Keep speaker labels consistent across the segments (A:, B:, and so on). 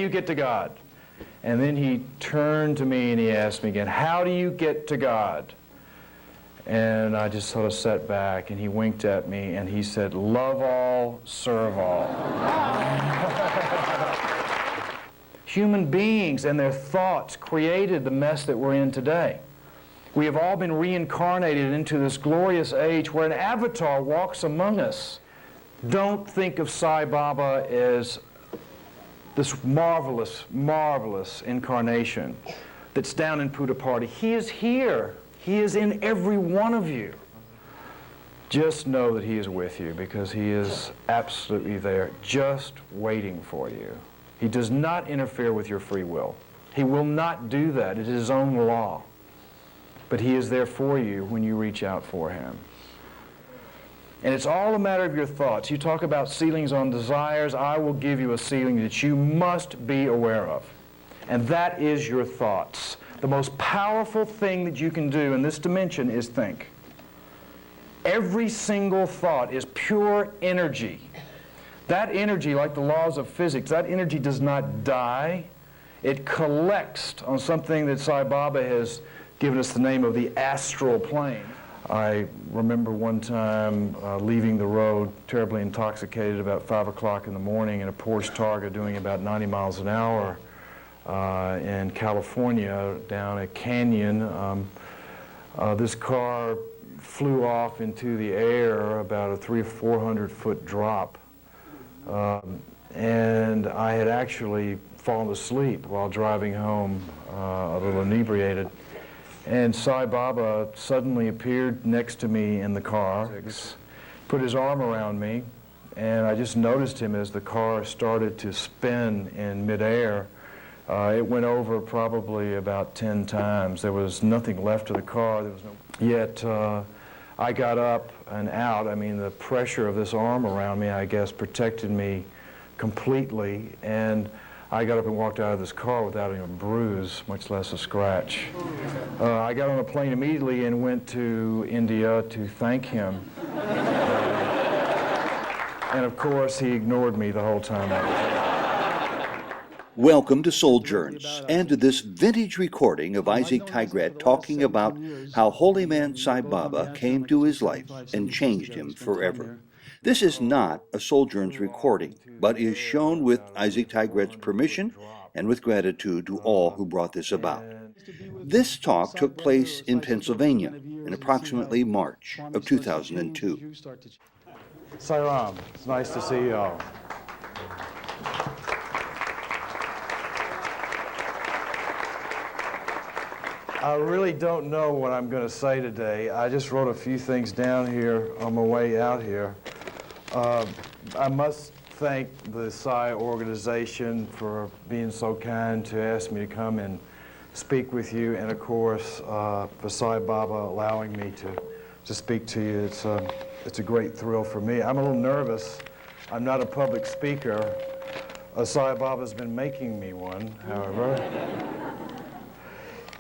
A: you get to God? And then he turned to me and he asked me again, how do you get to God? And I just sort of sat back, and he winked at me, and he said, love all, serve all. Human beings and their thoughts created the mess that we're in today. We have all been reincarnated into this glorious age where an avatar walks among us. Don't think of Sai Baba as this marvelous, marvelous incarnation that's down in Puttaparthi. He is here. He is in every one of you. Just know that he is with you, because he is absolutely there, just waiting for you. He does not interfere with your free will. He will not do that. It is his own law. But he is there for you when you reach out for him. And it's all a matter of your thoughts. You talk about ceilings on desires. I will give you a ceiling that you must be aware of. And that is your thoughts. The most powerful thing that you can do in this dimension is think. Every single thought is pure energy. That energy, like the laws of physics, that energy does not die. It collects on something that Sai Baba has given us the name of the astral plane. I remember one time leaving the road, terribly intoxicated, about 5 o'clock in the morning in a Porsche Targa doing about 90 miles an hour in California down a canyon. This car flew off into the air about a 300 or 400 foot drop. And I had actually fallen asleep while driving home, a little inebriated. And Sai Baba suddenly appeared next to me in the car, put his arm around me, and I just noticed him as the car started to spin in midair. It went over probably about 10 times. There was nothing left of the car. There was no. Yet I got up and out. I mean, the pressure of this arm around me, I guess, protected me completely. And I got up and walked out of this car without even a bruise, much less a scratch. I got on a plane immediately and went to India to thank him. And of course, he ignored me the whole time I was there.
B: Welcome to Sojourns, and to this vintage recording of Isaac Tigret talking about how holy man Sai Baba came to his life and changed him forever. This is not a Sojourns recording, but is shown with Isaac Tigret's permission and with gratitude to all who brought this about. This talk took place in Pennsylvania in approximately March of 2002.
A: Sai Ram, it's nice to see you all. I really don't know what I'm going to say today. I just wrote a few things down here on my way out here. I must thank the Sai organization for being so kind to ask me to come and speak with you, and of course for Sai Baba allowing me to speak to you. It's a great thrill for me. I'm a little nervous. I'm not a public speaker. Sai Baba's been making me one, however.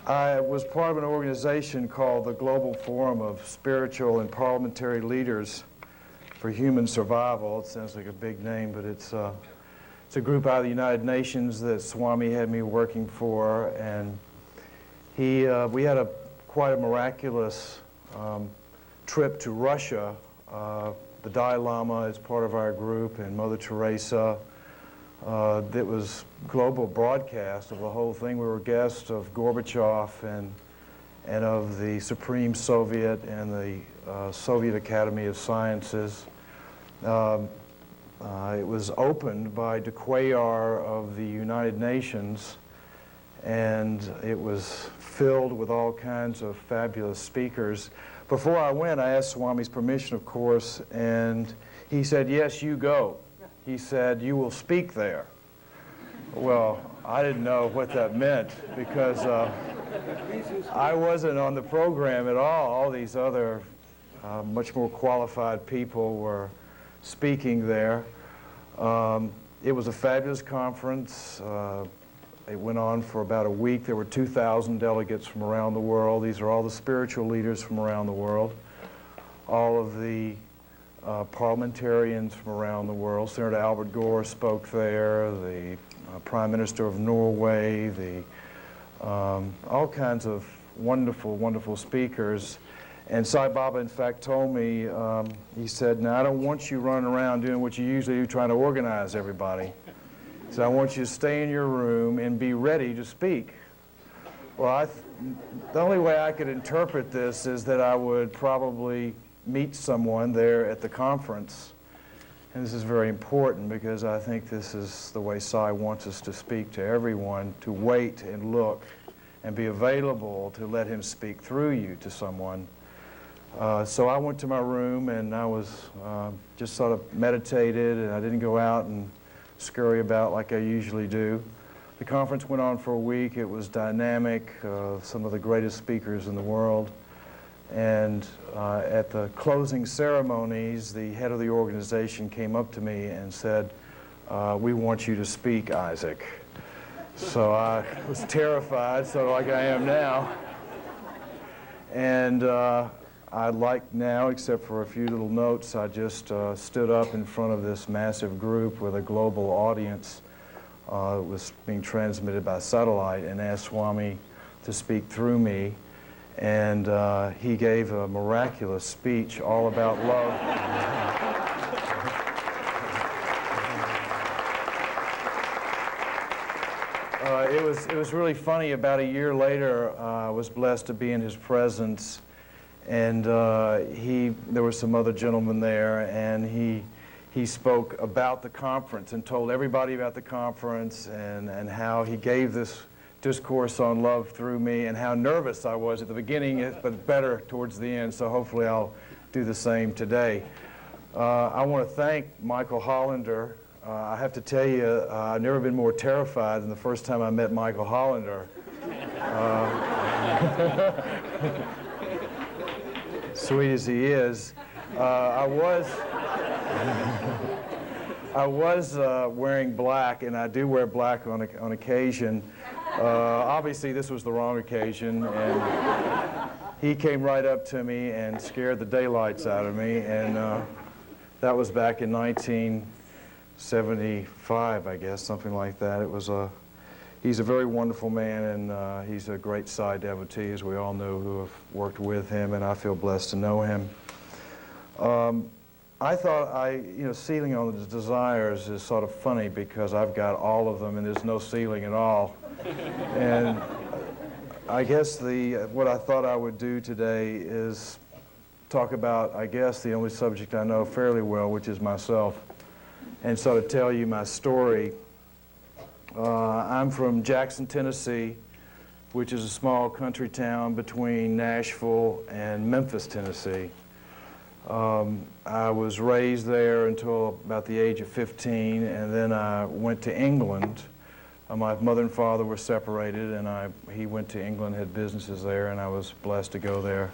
A: I was part of an organization called the Global Forum of Spiritual and Parliamentary Leaders for Human Survival. It sounds like a big name, but it's a group out of the United Nations that Swami had me working for, and we had quite a miraculous trip to Russia. The Dalai Lama is part of our group, and Mother Teresa. That was global broadcast of the whole thing. We were guests of Gorbachev and of the Supreme Soviet and the Soviet Academy of Sciences. It was opened by De Cuellar of the United Nations, and it was filled with all kinds of fabulous speakers. Before I went, I asked Swami's permission, of course, and he said, yes, you go. He said, you will speak there. Well, I didn't know what that meant, because I wasn't on the program at all. All these other much more qualified people were speaking there. It was a fabulous conference. It went on for about a week. There were 2,000 delegates from around the world. These are all the spiritual leaders from around the world. All of the parliamentarians from around the world. Senator Albert Gore spoke there. The Prime Minister of Norway, all kinds of wonderful, wonderful speakers. And Sai Baba, in fact, told me, he said, now I don't want you running around doing what you usually do, trying to organize everybody. He said, I want you to stay in your room and be ready to speak. Well, the only way I could interpret this is that I would probably meet someone there at the conference. And this is very important because I think this is the way Sai wants us to speak to everyone, to wait and look and be available to let him speak through you to someone. So I went to my room and I was just sort of meditated, and I didn't go out and scurry about like I usually do. The conference went on for a week. It was dynamic, some of the greatest speakers in the world. And at the closing ceremonies, the head of the organization came up to me and said, we want you to speak, Isaac. So I was terrified, sort of like I am now. And I'd like now, except for a few little notes, I just stood up in front of this massive group with a global audience. It was being transmitted by satellite, and asked Swami to speak through me. And he gave a miraculous speech all about love. It was really funny. About a year later, I was blessed to be in his presence, and there were some other gentlemen there, and he spoke about the conference and told everybody about the conference and how he gave this discourse on love through me, and how nervous I was at the beginning, but better towards the end, so hopefully I'll do the same today. I want to thank Michael Hollander. I have to tell you, I've never been more terrified than the first time I met Michael Hollander. Sweet as he is. I was wearing black, and I do wear black on occasion. Obviously, this was the wrong occasion, and he came right up to me and scared the daylights out of me, and that was back in 1975, I guess, something like that. He's a very wonderful man, and he's a great Sai devotee, as we all know who have worked with him, and I feel blessed to know him. I thought ceiling on the desires is sort of funny because I've got all of them and there's no ceiling at all. And I guess what I thought I would do today is talk about, I guess, the only subject I know fairly well, which is myself, and sort of tell you my story. I'm from Jackson, Tennessee, which is a small country town between Nashville and Memphis, Tennessee. I was raised there until about the age of 15, and then I went to England. My mother and father were separated, and he went to England, had businesses there, and I was blessed to go there.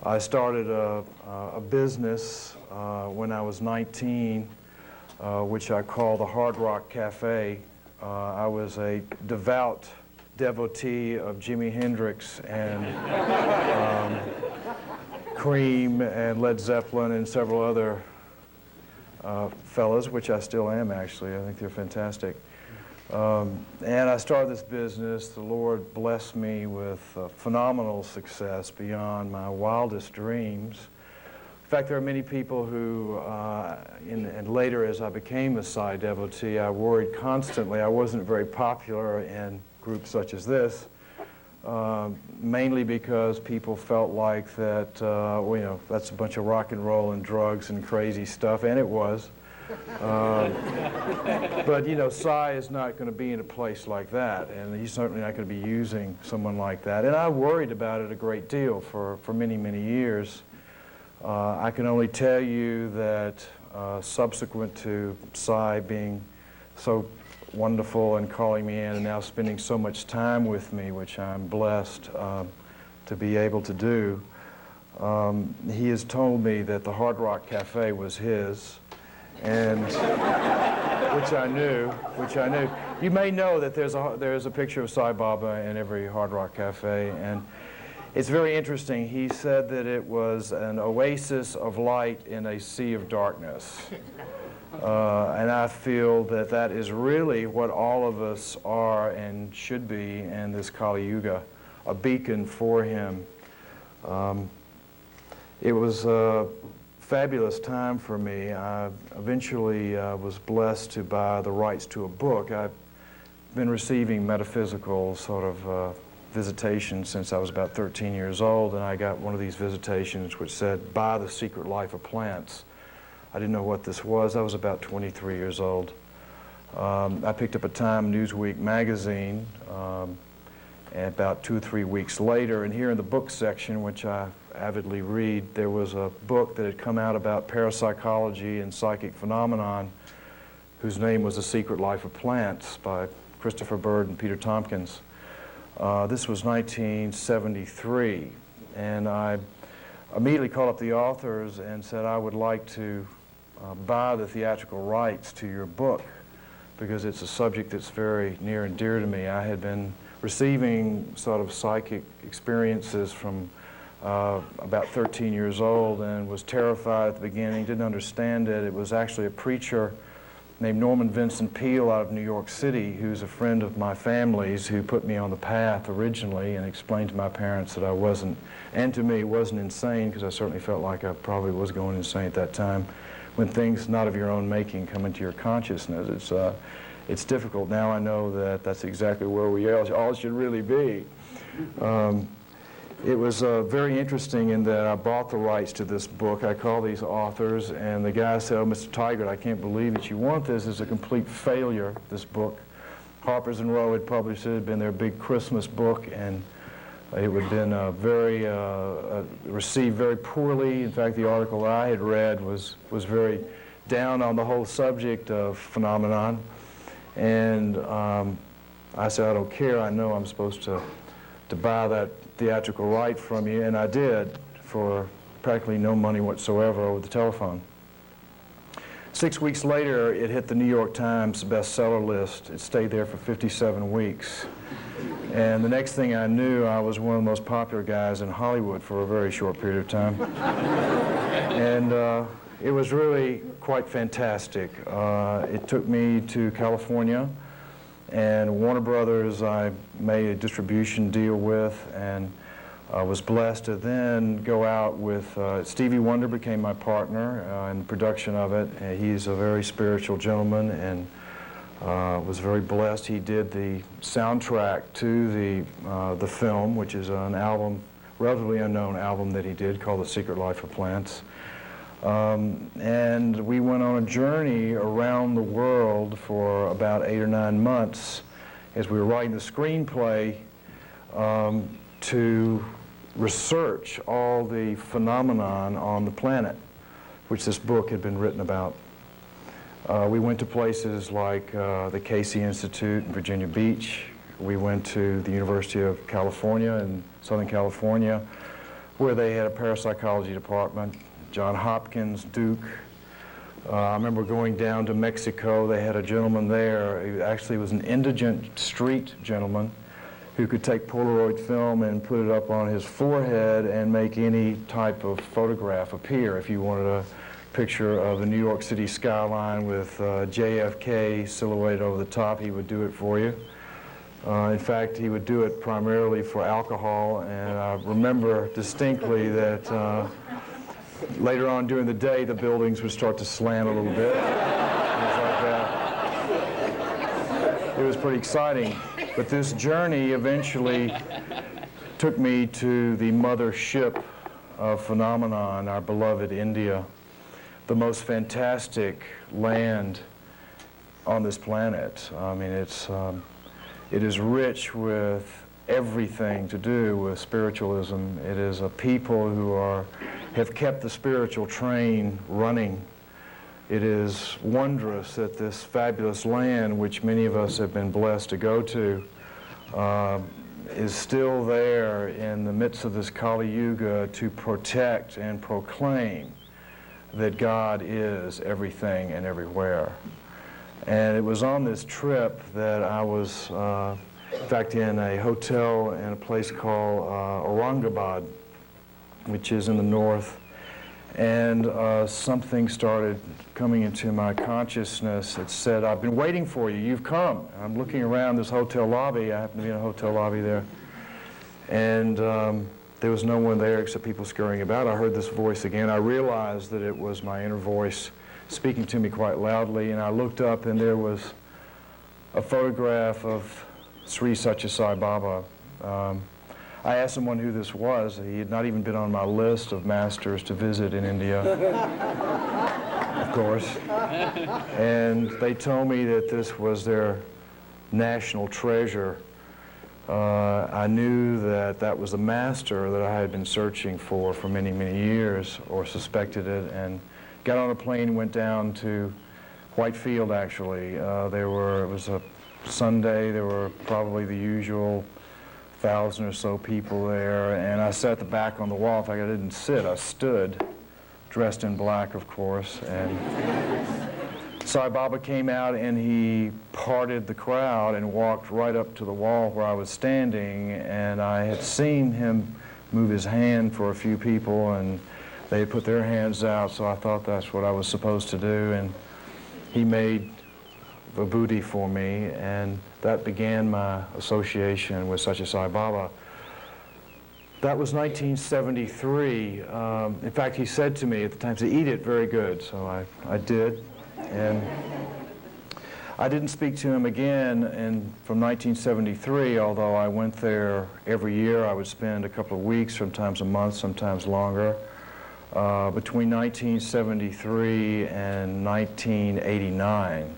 A: I started a business when I was 19, which I call the Hard Rock Cafe. I was a devout devotee of Jimi Hendrix and Cream and Led Zeppelin and several other fellas, which I still am, actually. I think they're fantastic. And I started this business. The Lord blessed me with phenomenal success beyond my wildest dreams. In fact, there are many people who, and later as I became a Sai devotee, I worried constantly. I wasn't very popular in groups such as this, mainly because people felt like that, that's a bunch of rock and roll and drugs and crazy stuff, and it was. But, Sai is not going to be in a place like that, and he's certainly not going to be using someone like that. And I worried about it a great deal for many, many years. I can only tell you that subsequent to Sai being so wonderful and calling me in and now spending so much time with me, which I'm blessed to be able to do, he has told me that the Hard Rock Cafe was his, and which I knew. You may know that there's a picture of Sai Baba in every Hard Rock Cafe, and it's very interesting. He said that it was an oasis of light in a sea of darkness. And I feel that that is really what all of us are and should be in this Kali Yuga, a beacon for him. It was a fabulous time for me. I eventually was blessed to buy the rights to a book. I've been receiving metaphysical sort of visitations since I was about 13 years old, and I got one of these visitations which said, "Buy The Secret Life of Plants." I didn't know what this was. I was about 23 years old. I picked up a Time Newsweek magazine and about 2 or 3 weeks later, and here in the book section, which I avidly read, there was a book that had come out about parapsychology and psychic phenomenon, whose name was The Secret Life of Plants by Christopher Bird and Peter Tompkins. This was 1973, and I immediately called up the authors and said I would like to buy the theatrical rights to your book because it's a subject that's very near and dear to me. I had been receiving sort of psychic experiences from about 13 years old and was terrified at the beginning, didn't understand it. It was actually a preacher named Norman Vincent Peale out of New York City, who's a friend of my family's, who put me on the path originally and explained to my parents that I wasn't, and to me, wasn't insane, because I certainly felt like I probably was going insane at that time. When things not of your own making come into your consciousness, it's difficult. Now I know that that's exactly where we all should really be. It was very interesting in that I bought the rights to this book. I called these authors, and the guy said, "Oh, Mr. Tigret, I can't believe that you want this. It's a complete failure, this book." Harper's and Row had published it. It had been their big Christmas book, and it had been received very poorly. In fact, the article I had read was very down on the whole subject of phenomenon. And I said, "I don't care. I know I'm supposed to buy that theatrical right from you," and I did for practically no money whatsoever over the telephone. 6 weeks later, it hit the New York Times bestseller list. It stayed there for 57 weeks. And the next thing I knew, I was one of the most popular guys in Hollywood for a very short period of time. And it was really quite fantastic. It took me to California, and Warner Brothers I made a distribution deal with, and was blessed to then go out with Stevie Wonder became my partner in the production of it. He's a very spiritual gentleman, and was very blessed. He did the soundtrack to the film, which is an album, relatively unknown album that he did called The Secret Life of Plants. And we went on a journey around the world for about 8 or 9 months as we were writing the screenplay to research all the phenomenon on the planet, which this book had been written about. We went to places like the Casey Institute in Virginia Beach. We went to the University of California in Southern California, where they had a parapsychology department. Johns Hopkins, Duke. I remember going down to Mexico. They had a gentleman there. He actually was an indigent street gentleman who could take Polaroid film and put it up on his forehead and make any type of photograph appear. If you wanted a picture of the New York City skyline with JFK silhouetted over the top, he would do it for you. In fact, he would do it primarily for alcohol, and I remember distinctly that later on during the day, the buildings would start to slam a little bit. Things like that. It was pretty exciting. But this journey eventually took me to the mothership of phenomenon, our beloved India, the most fantastic land on this planet. I mean, it is rich with everything to do with spiritualism. It is a people who have kept the spiritual train running. It is wondrous that this fabulous land, which many of us have been blessed to go to, is still there in the midst of this Kali Yuga to protect and proclaim that God is everything and everywhere. And it was on this trip that I was, in fact, in a hotel in a place called Aurangabad, which is in the north. And something started coming into my consciousness that said, I've been waiting for you, you've come. And I'm looking around this hotel lobby, I happen to be in a hotel lobby there, and there was no one there except people scurrying about. I heard this voice again. I realized that it was my inner voice speaking to me quite loudly, and I looked up and there was a photograph of Sri Satya Sai Baba. I asked someone who this was. He had not even been on my list of masters to visit in India, of course. And they told me that this was their national treasure. I knew that that was the master that I had been searching for many, many years, or suspected it, and got on a plane, went down to Whitefield, actually. It was a Sunday. There were probably the usual 1,000 or so people there, and I sat at the back on the wall. In fact, I didn't sit, I stood, dressed in black, of course, and Sai Baba came out and he parted the crowd and walked right up to the wall where I was standing, and I had seen him move his hand for a few people, and they had put their hands out, so I thought that's what I was supposed to do, and he made vibhuti for me, and that began my association with Satya Sai Baba. That was 1973. In fact, he said to me at the time, he said, "Eat it, very good." So I did, and I didn't speak to him again from 1973, although I went there every year. I would spend a couple of weeks, sometimes a month, sometimes longer. Between 1973 and 1989.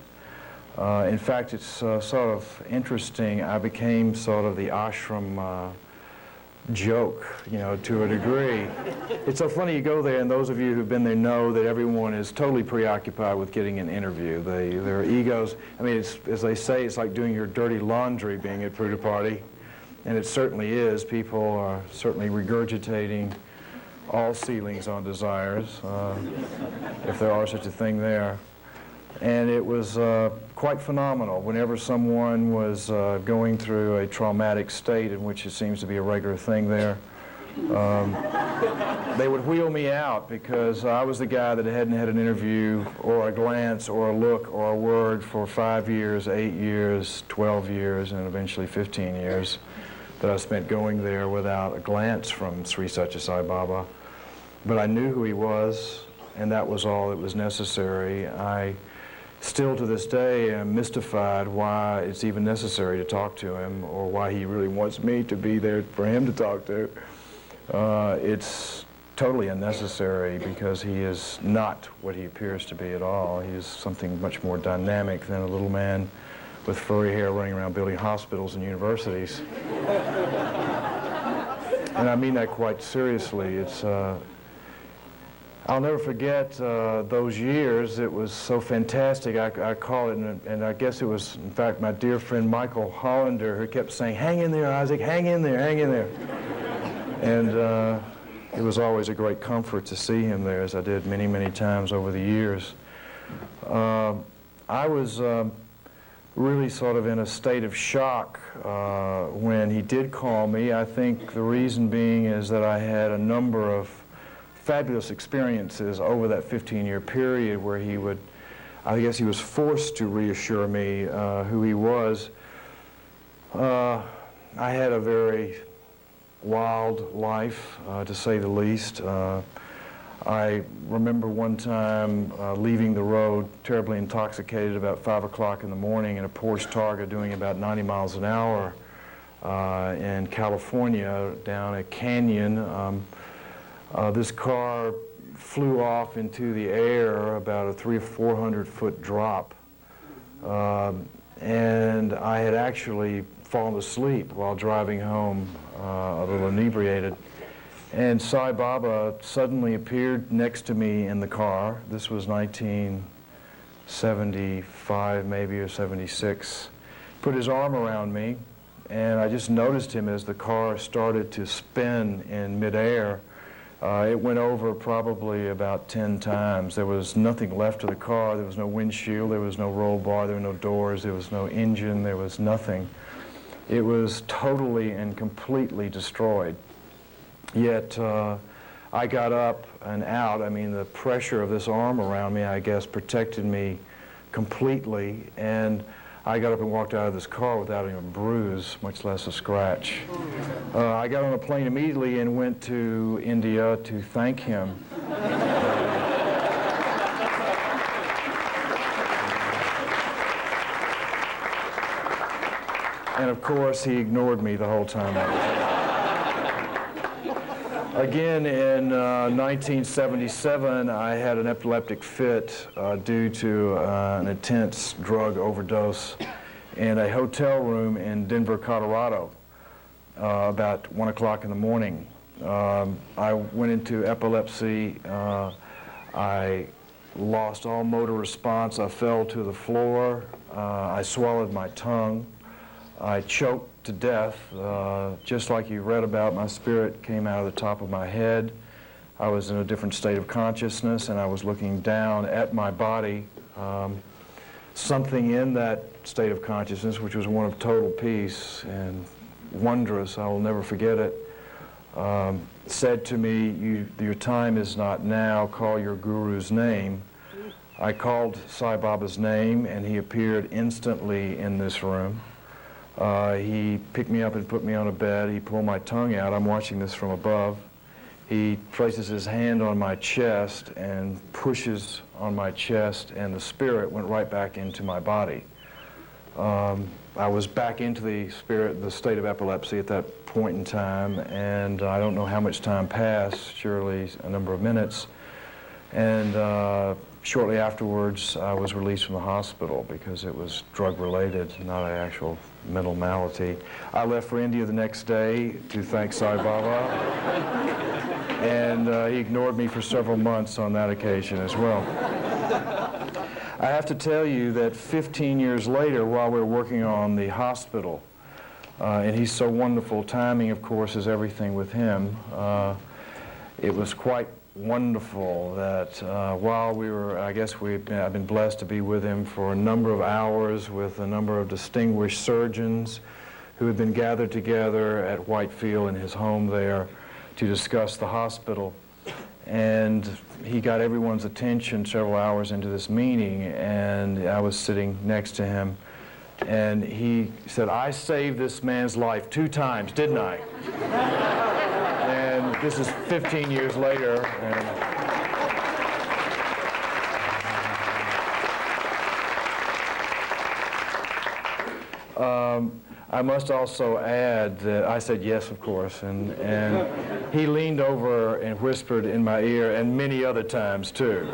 A: In fact, it's sort of interesting. I became sort of the ashram joke, you know, to a degree. It's so funny, you go there, and those of you who've been there know that everyone is totally preoccupied with getting an interview. Their egos, I mean, as they say, it's like doing your dirty laundry being at Pruta Party, and it certainly is. People are certainly regurgitating all ceilings on desires, if there are such a thing there. And it was quite phenomenal. Whenever someone was going through a traumatic state, in which it seems to be a regular thing there, they would wheel me out, because I was the guy that hadn't had an interview or a glance or a look or a word for 5 years, 8 years, 12 years, and eventually 15 years that I spent going there without a glance from Sri Satya Sai Baba. But I knew who he was, and that was all that was necessary. I still to this day am mystified why it's even necessary to talk to him, or why he really wants me to be there for him to talk to. It's totally unnecessary, because he is not what he appears to be at all. He is something much more dynamic than a little man with furry hair running around building hospitals and universities. And I mean that quite seriously. It's I'll never forget those years. It was so fantastic. I call it, and I guess it was, in fact, my dear friend Michael Hollander who kept saying, "Hang in there, Isaac, hang in there, hang in there." And it was always a great comfort to see him there, as I did many, many times over the years. I was really sort of in a state of shock when he did call me. I think the reason being is that I had a number of fabulous experiences over that 15-year period where he would, I guess he was forced to reassure me who he was. I had a very wild life, to say the least. I remember one time leaving the road terribly intoxicated about 5 o'clock in the morning in a Porsche Targa doing about 90 miles an hour in California down a canyon. This car flew off into the air about a 300 or 400 foot drop, and I had actually fallen asleep while driving home, a little inebriated. And Sai Baba suddenly appeared next to me in the car. This was 1975 maybe, or 76. Put his arm around me, and I just noticed him as the car started to spin in midair. It went over probably about 10 times. There was nothing left of the car. There was no windshield, there was no roll bar, there were no doors, there was no engine, there was nothing. It was totally and completely destroyed. Yet I got up and out. I mean, the pressure of this arm around me, I guess, protected me completely, and I got up and walked out of this car without even a bruise, much less a scratch. I got on a plane immediately and went to India to thank him. And of course, he ignored me the whole time I was there. Again, in 1977, I had an epileptic fit due to an intense drug overdose in a hotel room in Denver, Colorado, about 1 o'clock in the morning. I went into epilepsy. I lost all motor response. I fell to the floor. I swallowed my tongue. I choked to death. Just like you read about, my spirit came out of the top of my head. I was in a different state of consciousness, and I was looking down at my body. Something in that state of consciousness, which was one of total peace and wondrous, I will never forget it, said to me, your time is not now, call your guru's name. I called Sai Baba's name, and he appeared instantly in this room. He picked me up and put me on a bed. He pulled my tongue out. I'm watching this from above. He places his hand on my chest and pushes on my chest, and the spirit went right back into my body. I was back into the state of epilepsy at that point in time, and I don't know how much time passed, surely a number of minutes. And shortly afterwards, I was released from the hospital because it was drug-related, not an actual mental malady. I left for India the next day to thank Sai Baba, and he ignored me for several months on that occasion as well. I have to tell you that 15 years later, while we were working on the hospital, and he's so wonderful, timing, of course, is everything with him, it was quite wonderful that while we were, I've been blessed to be with him for a number of hours with a number of distinguished surgeons who had been gathered together at Whitefield in his home there to discuss the hospital. And he got everyone's attention several hours into this meeting, and I was sitting next to him, and he said, "I saved this man's life 2 times, didn't I?" And this is 15 years later. I must also add that I said yes, of course, and he leaned over and whispered in my ear, and many other times too.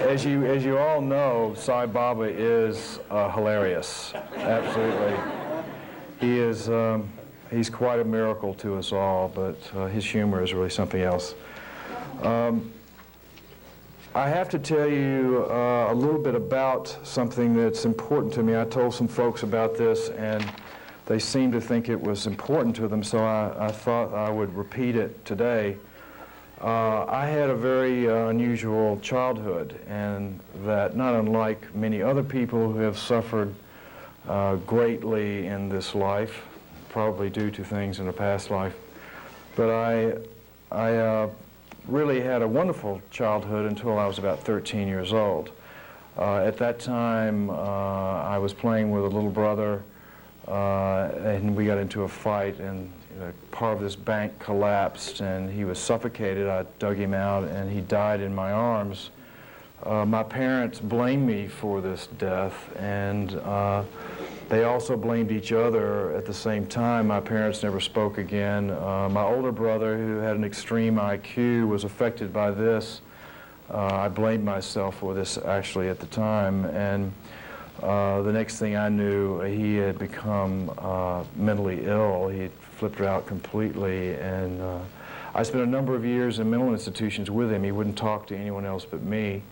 A: As you all know, Sai Baba is hilarious, absolutely. He is, he's quite a miracle to us all, but his humor is really something else. I have to tell you a little bit about something that's important to me. I told some folks about this, and they seemed to think it was important to them, so I thought I would repeat it today. I had a very unusual childhood, and that not unlike many other people who have suffered greatly in this life, probably due to things in a past life. But I really had a wonderful childhood until I was about 13 years old. At that time, I was playing with a little brother, and we got into a fight, and part of this bank collapsed, and he was suffocated. I dug him out, and he died in my arms. My parents blamed me for this death, and they also blamed each other at the same time. My parents never spoke again. My older brother, who had an extreme IQ, was affected by this. I blamed myself for this actually at the time, and the next thing I knew, he had become mentally ill. He had flipped out completely, and I spent a number of years in mental institutions with him. He wouldn't talk to anyone else but me.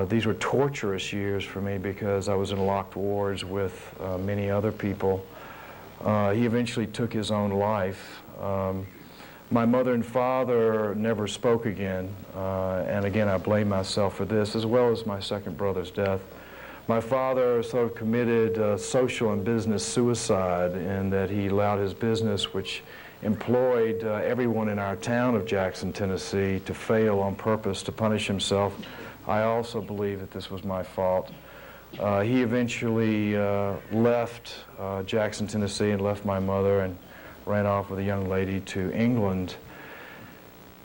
A: These were torturous years for me because I was in locked wards with many other people. He eventually took his own life. My mother and father never spoke again, and again I blame myself for this, as well as my second brother's death. My father sort of committed social and business suicide in that he allowed his business, which employed everyone in our town of Jackson, Tennessee to fail on purpose to punish himself. I also believe that this was my fault. He eventually left Jackson, Tennessee, and left my mother and ran off with a young lady to England.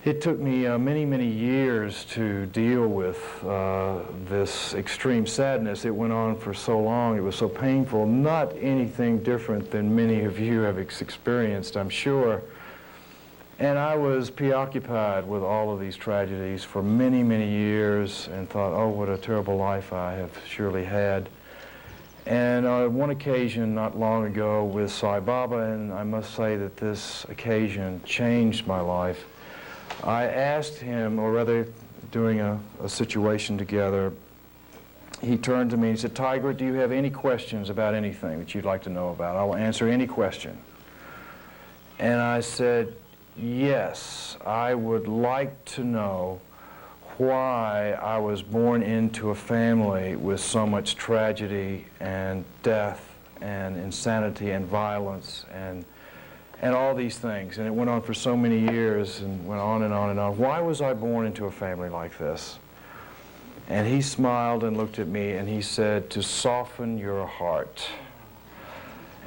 A: It took me many, many years to deal with this extreme sadness. It went on for so long. It was so painful. Not anything different than many of you have experienced, I'm sure. And I was preoccupied with all of these tragedies for many, many years and thought, oh, what a terrible life I have surely had. And on one occasion not long ago with Sai Baba, and I must say that this occasion changed my life, I asked him, or rather doing a situation together, he turned to me and said, Tigret, do you have any questions about anything that you'd like to know about? I will answer any question. And I said, yes, I would like to know why I was born into a family with so much tragedy and death and insanity and violence and all these things. And it went on for so many years and went on and on and on. Why was I born into a family like this? And he smiled and looked at me and he said, to soften your heart.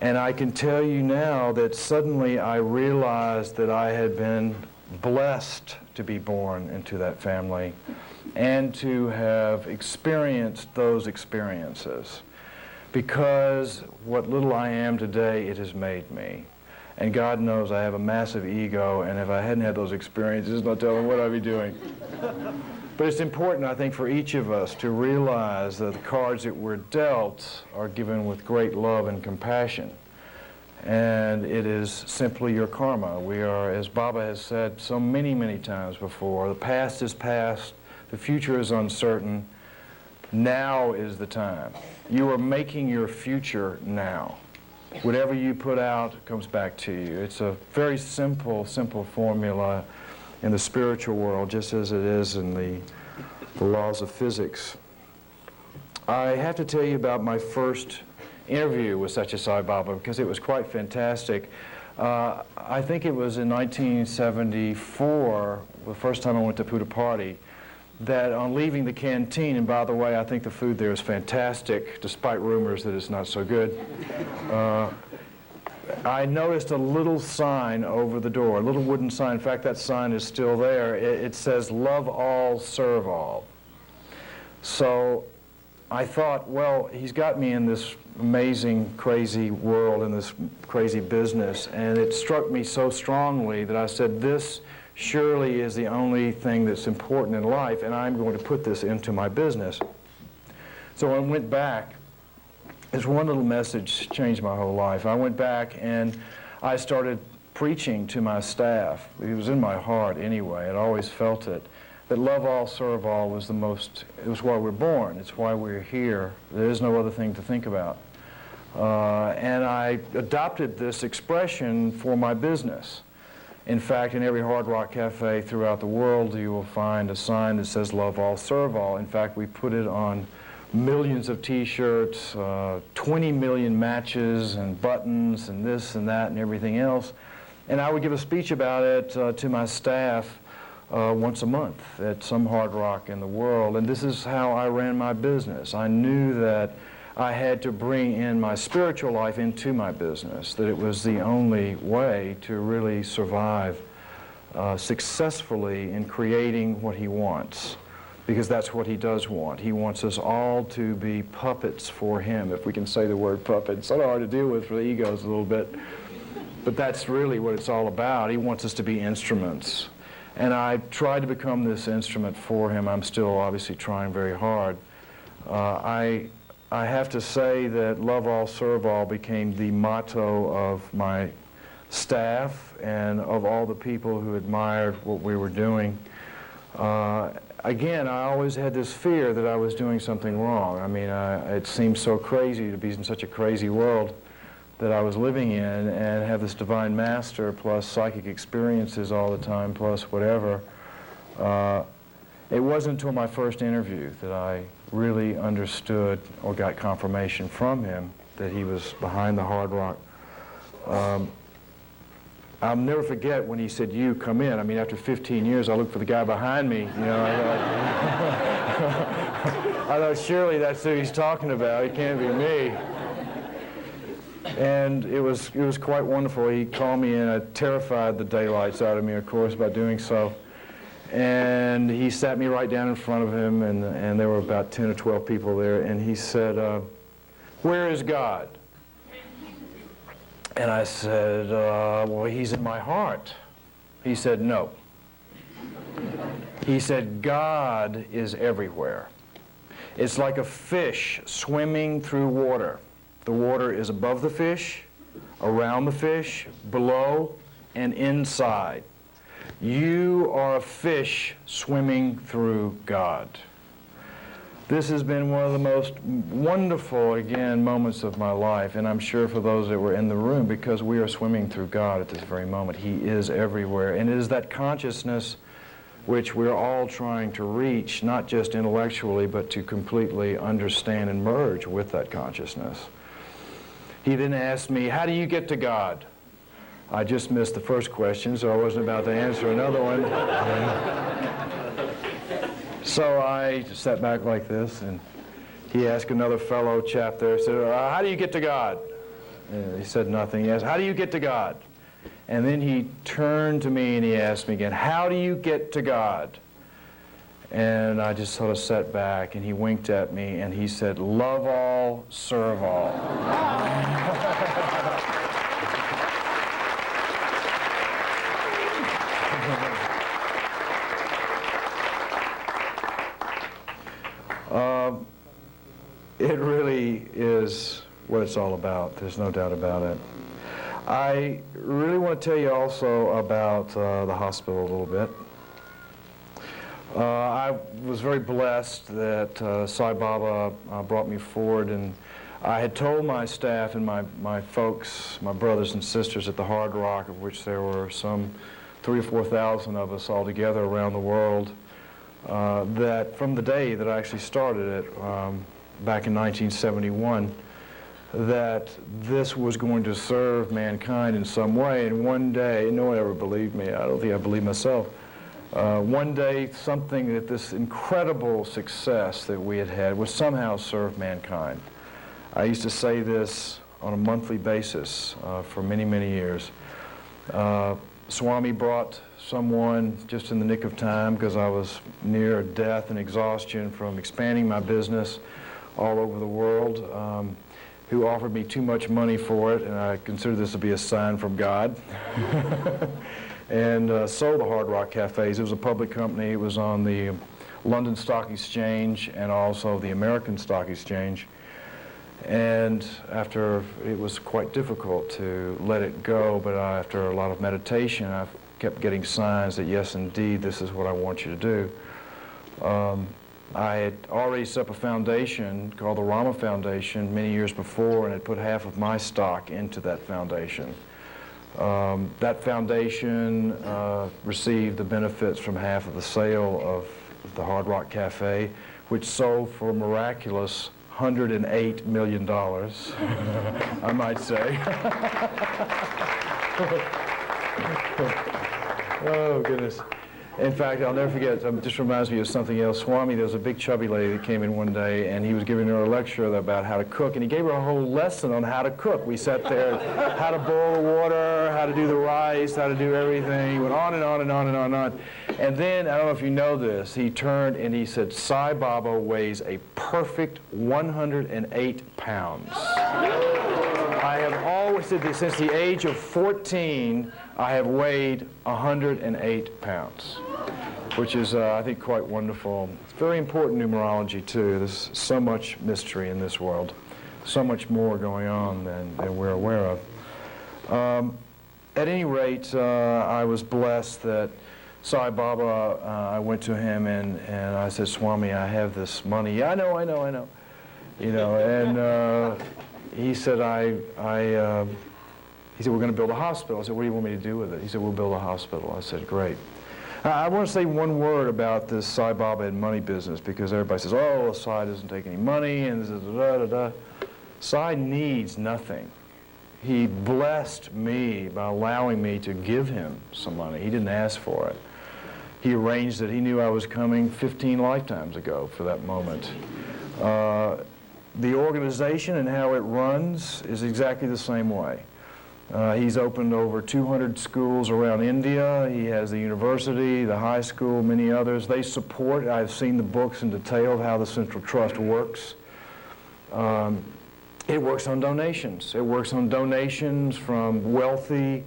A: And I can tell you now that suddenly I realized that I had been blessed to be born into that family and to have experienced those experiences. Because what little I am today, it has made me. And God knows I have a massive ego, and if I hadn't had those experiences, no telling what I'd be doing. But it's important, I think, for each of us to realize that the cards that we're dealt are given with great love and compassion. And it is simply your karma. We are, as Baba has said so many, many times before, the past is past, the future is uncertain, now is the time. You are making your future now. Whatever you put out comes back to you. It's a very simple formula in the spiritual world, just as it is in the laws of physics. I have to tell you about my first interview with such a Sai Baba because it was quite fantastic. I think it was in 1974, the first time I went to Puttaparthi, that on leaving the canteen, and by the way, I think the food there is fantastic, despite rumors that it's not so good, I noticed a little sign over the door, a little wooden sign. In fact, that sign is still there. It says, love all, serve all. So I thought, well, he's got me in this amazing, crazy world, in this crazy business, and it struck me so strongly that I said, this surely is the only thing that's important in life, and I'm going to put this into my business. So I went back. This one little message changed my whole life. I went back and I started preaching to my staff. It was in my heart anyway. I'd always felt it. That love all, serve all was it was why we're born. It's why we're here. There is no other thing to think about. And I adopted this expression for my business. In fact, in every Hard Rock Cafe throughout the world, you will find a sign that says love all, serve all. In fact, we put it on millions of T-shirts, 20 million matches and buttons and this and that and everything else. And I would give a speech about it to my staff once a month at some Hard Rock in the world. And this is how I ran my business. I knew that I had to bring in my spiritual life into my business, that it was the only way to really survive successfully in creating what he wants, because that's what he does want. He wants us all to be puppets for him, if we can say the word puppet. It's sort of hard to deal with for the egos a little bit, but that's really what it's all about. He wants us to be instruments. And I tried to become this instrument for him. I'm still obviously trying very hard. I have to say that love all, serve all became the motto of my staff and of all the people who admired what we were doing. Again, I always had this fear that I was doing something wrong. I mean, it seemed so crazy to be in such a crazy world that I was living in and have this divine master plus psychic experiences all the time plus whatever. It wasn't until my first interview that I really understood or got confirmation from him that he was behind the Hard Rock. I'll never forget when he said, "You, come in." I mean, after 15 years, I looked for the guy behind me, you know. I thought, surely that's who he's talking about. It can't be me. And it was quite wonderful. He called me in. It terrified the daylights out of me, of course, by doing so. And he sat me right down in front of him, and there were about 10 or 12 people there, and he said, "Where is God?" And I said, "Well, he's in my heart." He said, "No." He said, "God is everywhere. It's like a fish swimming through water. The water is above the fish, around the fish, below, and inside. You are a fish swimming through God." This has been one of the most wonderful, again, moments of my life, and I'm sure for those that were in the room, because we are swimming through God at this very moment. He is everywhere, and it is that consciousness which we're all trying to reach, not just intellectually, but to completely understand and merge with that consciousness. He then asked me, "How do you get to God?" I just missed the first question, so I wasn't about to answer another one. So I just sat back like this, and he asked another fellow chap there, said, "How do you get to God?" And he said nothing. He asked, "How do you get to God?" And then he turned to me and he asked me again, "How do you get to God?" And I just sort of sat back, and he winked at me and he said, "Love all, serve all." It really is what it's all about. There's no doubt about it. I really want to tell you also about the hospital a little bit. I was very blessed that Sai Baba brought me forward, and I had told my staff and my folks, my brothers and sisters at the Hard Rock, of which there were some 3,000 or 4,000 of us all together around the world, that from the day that I actually started it, back in 1971, that this was going to serve mankind in some way. And one day, no one ever believed me. I don't think I believed myself. One day, something that this incredible success that we had had would somehow serve mankind. I used to say this on a monthly basis for many, many years. Swami brought someone just in the nick of time, because I was near death and exhaustion from expanding my business all over the world, who offered me too much money for it, and I considered this to be a sign from God, and sold the Hard Rock Cafes. It was a public company. It was on the London Stock Exchange and also the American Stock Exchange. And after, it was quite difficult to let it go, but after a lot of meditation, I kept getting signs that, yes, indeed, this is what I want you to do. I had already set up a foundation called the Rama Foundation many years before, and had put half of my stock into that foundation. That foundation received the benefits from half of the sale of the Hard Rock Cafe, which sold for Miraculous $108 million, I might say. Oh, goodness. In fact, I'll never forget, it just reminds me of something else. Swami, there was a big chubby lady that came in one day, and he was giving her a lecture about how to cook, and he gave her a whole lesson on how to cook. We sat there, how to boil the water, how to do the rice, how to do everything. He went on and on and on and on and on. And then, I don't know if you know this, he turned and he said, "Sai Baba weighs a perfect 108 pounds. I have always said this, since the age of 14, I have weighed 108 pounds, which is, I think, quite wonderful. It's very important numerology, too. There's so much mystery in this world, so much more going on than we're aware of. At any rate, I was blessed that Sai Baba, I went to him and I said, "Swami, I have this money." "Yeah, I know. You know, and he said, he said, "We're going to build a hospital." I said, "What do you want me to do with it?" He said, "We'll build a hospital." I said, "Great." I want to say one word about this Sai Baba and money business, because everybody says, "Oh, Sai doesn't take any money," and da-da-da-da. Sai needs nothing. He blessed me by allowing me to give him some money. He didn't ask for it. He arranged that he knew I was coming 15 lifetimes ago for that moment. The organization and how it runs is exactly the same way. He's opened over 200 schools around India. He has the university, the high school, many others. They support, I've seen the books in detail of how the Central Trust works. It works on donations. It works on donations from wealthy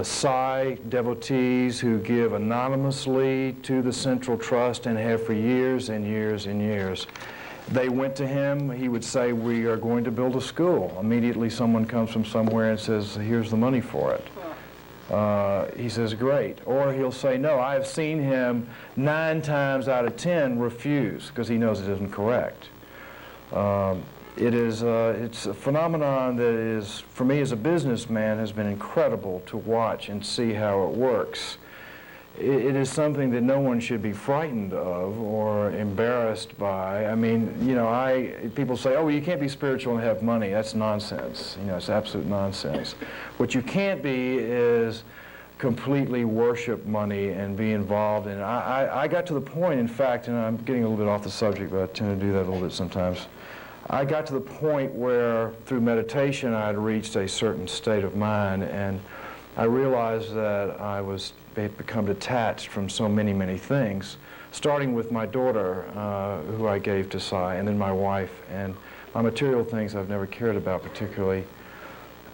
A: Sai devotees who give anonymously to the Central Trust and have for years and years and years. They went to him, he would say, we are going to build a school. Immediately someone comes from somewhere and says, here's the money for it. He says, great. Or he'll say, no, I have seen him 9 times out of 10 refuse because he knows it isn't correct. It's a phenomenon that is, for me as a businessman, has been incredible to watch and see how it works. It is something that no one should be frightened of or embarrassed by. I mean, you know, people say, oh, well, you can't be spiritual and have money. That's nonsense. You know, it's absolute nonsense. What you can't be is completely worship money and be involved in it. I got to the point, in fact, and I'm getting a little bit off the subject, but I tend to do that a little bit sometimes. I got to the point where, through meditation, I had reached a certain state of mind, and I realized that I had become detached from so many, many things, starting with my daughter, who I gave to Sai, and then my wife, and my material things I've never cared about particularly.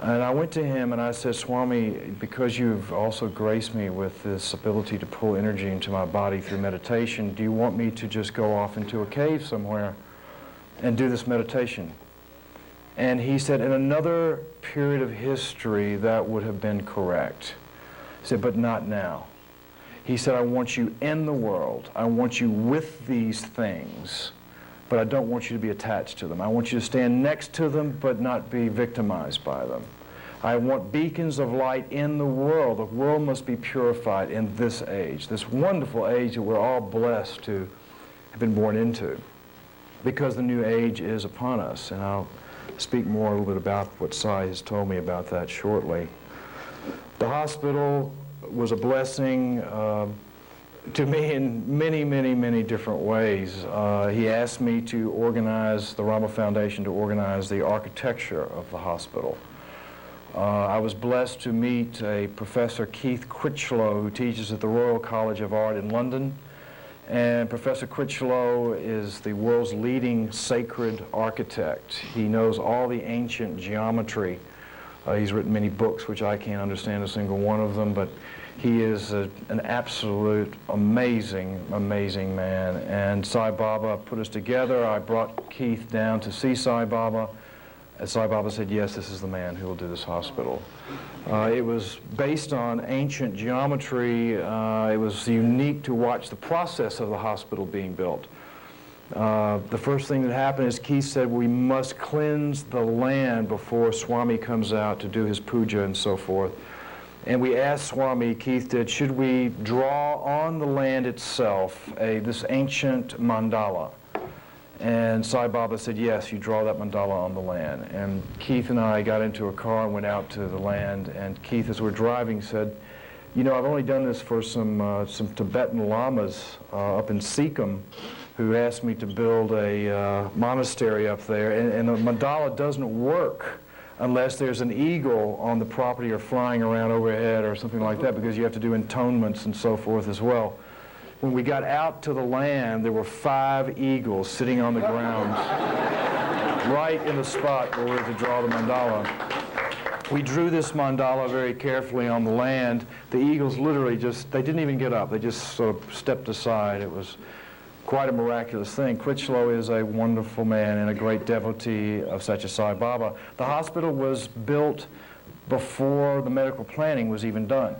A: And I went to him and I said, Swami, because you've also graced me with this ability to pull energy into my body through meditation, do you want me to just go off into a cave somewhere and do this meditation? And he said, in another period of history, that would have been correct. He said, but not now. He said, I want you in the world. I want you with these things, but I don't want you to be attached to them. I want you to stand next to them, but not be victimized by them. I want beacons of light in the world. The world must be purified in this age, this wonderful age that we're all blessed to have been born into, because the new age is upon us. And I'll speak more a little bit about what Sai has told me about that shortly. The hospital was a blessing to me in many, many, many different ways. He asked me to organize, the Rama Foundation to organize the architecture of the hospital. I was blessed to meet a Professor Keith Critchlow, who teaches at the Royal College of Art in London. And Professor Critchlow is the world's leading sacred architect. He knows all the ancient geometry. He's written many books, which I can't understand a single one of them, but he is an absolute amazing, amazing man. And Sai Baba put us together. I brought Keith down to see Sai Baba. And Sai Baba said, yes, this is the man who will do this hospital. It was based on ancient geometry. It was unique to watch the process of the hospital being built. The first thing that happened is Keith said, we must cleanse the land before Swami comes out to do his puja and so forth. And we asked Swami, Keith did, should we draw on the land itself this ancient mandala? And Sai Baba said, yes, you draw that mandala on the land. And Keith and I got into a car and went out to the land, and Keith, as we're driving, said, you know, I've only done this for some Tibetan lamas up in Sikkim who asked me to build a monastery up there, and the mandala doesn't work unless there's an eagle on the property or flying around overhead or something like that, because you have to do intonements and so forth as well. When we got out to the land, there were 5 eagles sitting on the ground right in the spot where we were to draw the mandala. We drew this mandala very carefully on the land. The eagles literally they didn't even get up. They just sort of stepped aside. It was quite a miraculous thing. Critchlow is a wonderful man and a great devotee of such a Sai Baba. The hospital was built before the medical planning was even done.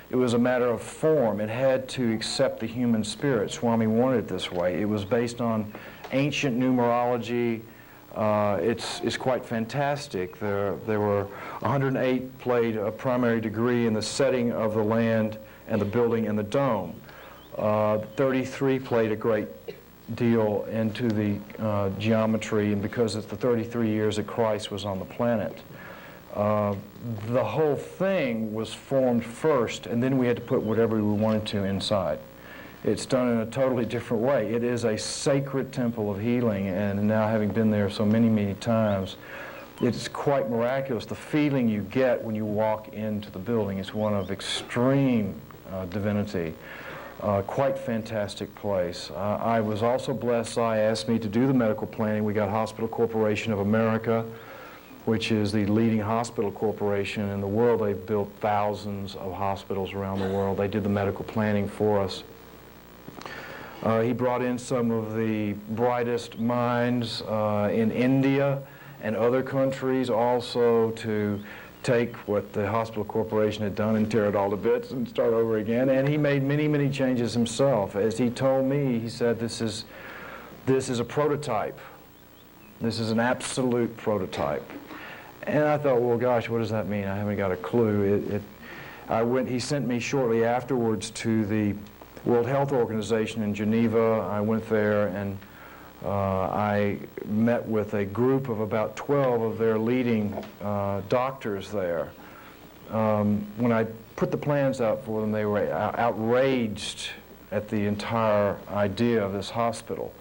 A: It was a matter of form. It had to accept the human spirit. Swami wanted it this way. It was based on ancient numerology. It's quite fantastic. There were 108 played a primary degree in the setting of the land and the building and the dome. 33 played a great deal into the geometry, and because it's the 33 years that Christ was on the planet. the whole thing was formed first, and then we had to put whatever we wanted to inside. It's done in a totally different way. It is a sacred temple of healing, and now having been there so many, many times, it's quite miraculous. The feeling you get when you walk into the building is one of extreme divinity. Quite fantastic place. I was also blessed. Sai asked me to do the medical planning. We got Hospital Corporation of America, which is the leading hospital corporation in the world. They've built thousands of hospitals around the world. They did the medical planning for us. He brought in some of the brightest minds in India and other countries also to take what the hospital corporation had done and tear it all to bits and start over again. And he made many, many changes himself. As he told me, he said, this is a prototype. This is an absolute prototype. And I thought, well, gosh, what does that mean? I haven't got a clue. He sent me shortly afterwards to the World Health Organization in Geneva. I went there and I met with a group of about 12 of their leading doctors there. When I put the plans out for them, they were outraged at the entire idea of this hospital.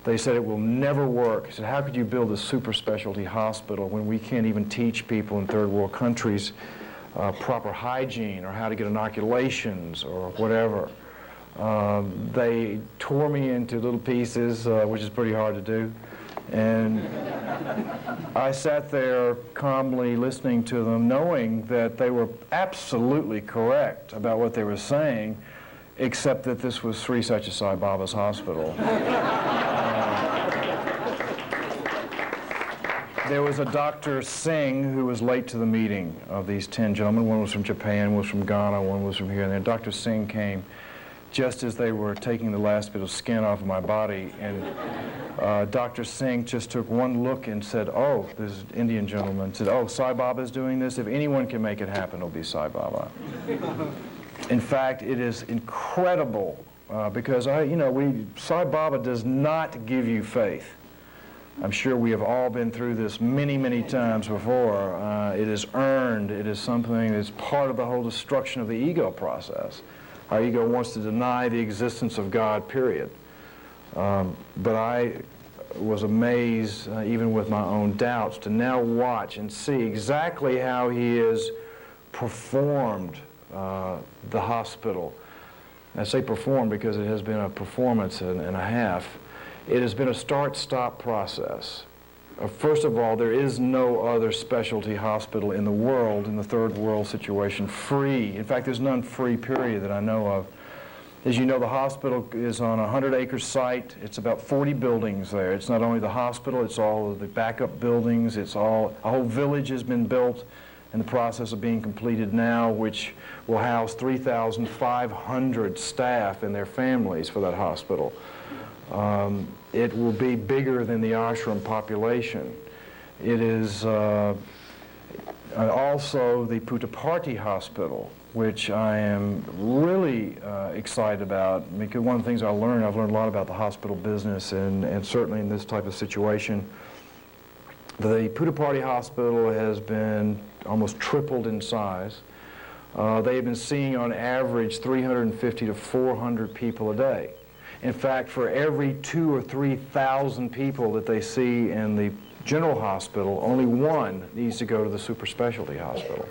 A: They said it will never work. I said, how could you build a super specialty hospital when we can't even teach people in third world countries proper hygiene or how to get inoculations or whatever? They tore me into little pieces, which is pretty hard to do. And I sat there calmly listening to them, knowing that they were absolutely correct about what they were saying, except that this was Sri Satya Sai Baba's hospital. There was a Dr. Singh who was late to the meeting of these 10 gentlemen. One was from Japan, one was from Ghana, one was from here. And then Dr. Singh came just as they were taking the last bit of skin off of my body. And Dr. Singh just took one look and said, oh, this Indian gentleman said, oh, Sai Baba is doing this? If anyone can make it happen, it'll be Sai Baba. In fact, it is incredible because Sai Baba does not give you faith. I'm sure we have all been through this many, many times before. It is earned. It is something that's part of the whole destruction of the ego process. Our ego wants to deny the existence of God, period. But I was amazed, even with my own doubts, to now watch and see exactly how he has performed the hospital. I say performed because it has been a performance and a half. It has been a start-stop process. First of all, there is no other specialty hospital in the world, in the third world situation, free. In fact, there's none free, period, that I know of. As you know, the hospital is on a 100-acre site. It's about 40 buildings there. It's not only the hospital, it's all of the backup buildings. A whole village has been built in the process of being completed now, which will house 3,500 staff and their families for that hospital. It will be bigger than the ashram population. It is also the Puttaparthi Hospital, which I am really excited about, because one of the things I've learned a lot about the hospital business, and certainly in this type of situation. The Puttaparthi Hospital has been almost tripled in size. They have been seeing on average 350 to 400 people a day. In fact, for every 2,000 or 3,000 people that they see in the general hospital, only one needs to go to the super specialty hospital.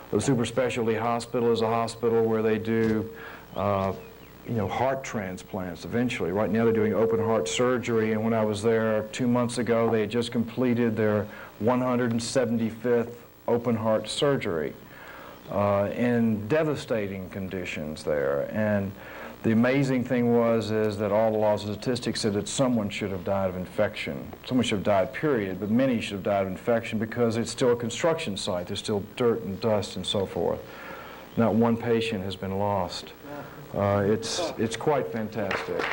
A: The super specialty hospital is a hospital where they do heart transplants eventually. Right now they're doing open heart surgery, and when I was there 2 months ago, they had just completed their 175th open heart surgery in devastating conditions there. And the amazing thing is that all the laws of statistics said that someone should have died of infection. Someone should have died, period, but many should have died of infection because it's still a construction site. There's still dirt and dust and so forth. Not one patient has been lost. It's quite fantastic.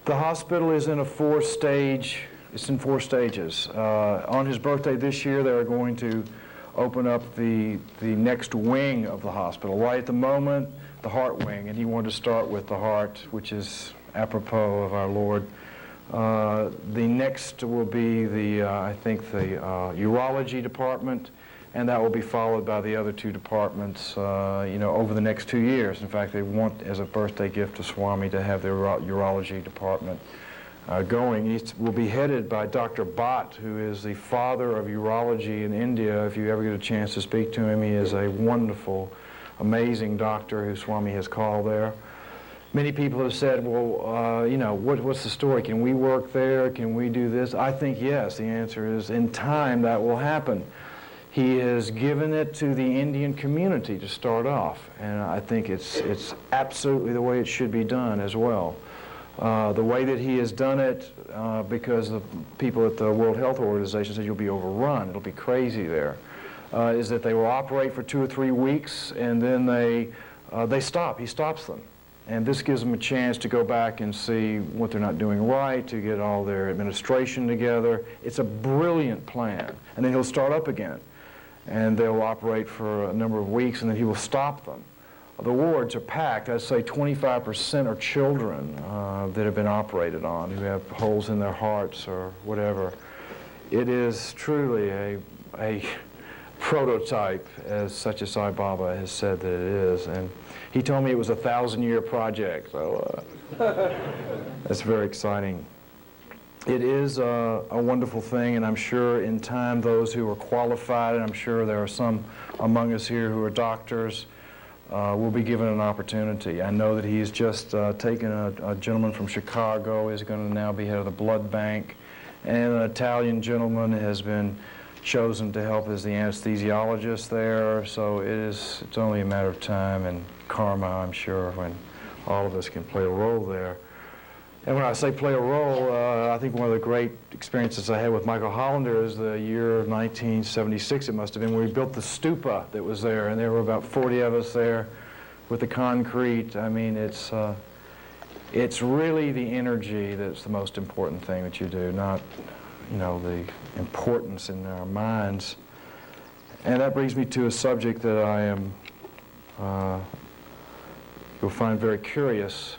A: The hospital is in a It's in 4 stages. On his birthday this year, they're going to open up the next wing of the hospital. Right at the moment, the heart wing, and he wanted to start with the heart, which is apropos of our Lord. The next will be the, I think, the urology department, and that will be followed by the other two departments, over the next 2 years. In fact, they want, as a birthday gift to Swami, to have their urology department going. It will be headed by Dr. Bhatt, who is the father of urology in India. If you ever get a chance to speak to him, he is a wonderful, amazing doctor who Swami has called there. Many people have said, well, what's the story? Can we work there? Can we do this? I think yes. The answer is in time that will happen. He has given it to the Indian community to start off, and I think it's absolutely the way it should be done as well. The way that he has done it, because the people at the World Health Organization said you'll be overrun, it'll be crazy there, is that they will operate for 2 or 3 weeks, and then they stop. He stops them. And this gives them a chance to go back and see what they're not doing right, to get all their administration together. It's a brilliant plan. And then he'll start up again. And they'll operate for a number of weeks, and then he will stop them. The wards are packed. I'd say 25% are children that have been operated on, who have holes in their hearts or whatever. It is truly a prototype, as such as Sai Baba has said that it is. And he told me it was a 1,000-year project, so that's very exciting. It is a wonderful thing, and I'm sure in time those who are qualified, and I'm sure there are some among us here who are doctors, will be given an opportunity. I know that he's just taken a gentleman from Chicago, is going to now be head of the blood bank, and an Italian gentleman has been chosen to help as the anesthesiologist there, so it's only a matter of time and karma, I'm sure, when all of us can play a role there. And when I say play a role, I think one of the great experiences I had with Michael Hollander is the year of 1976, it must have been, when we built the stupa that was there, and there were about 40 of us there with the concrete. I mean, it's really the energy that's the most important thing that you do, not, the importance in our minds. And that brings me to a subject that I am, you'll find very curious.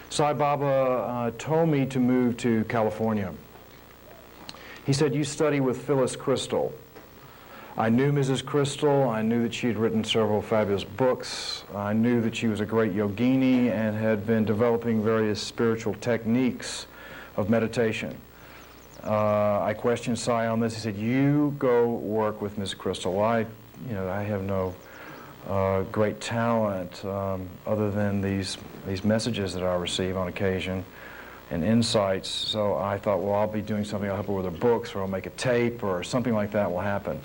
A: Sai Baba told me to move to California. He said, you study with Phyllis Crystal. I knew Mrs. Crystal. I knew that she had written several fabulous books. I knew that she was a great yogini and had been developing various spiritual techniques of meditation. I questioned Sai on this. He said, you go work with Mrs. Crystal. I have no great talent other than these messages that I receive on occasion and insights. So I thought, well, I'll be doing something. I'll help her with her books, or I'll make a tape, or something like that will happen.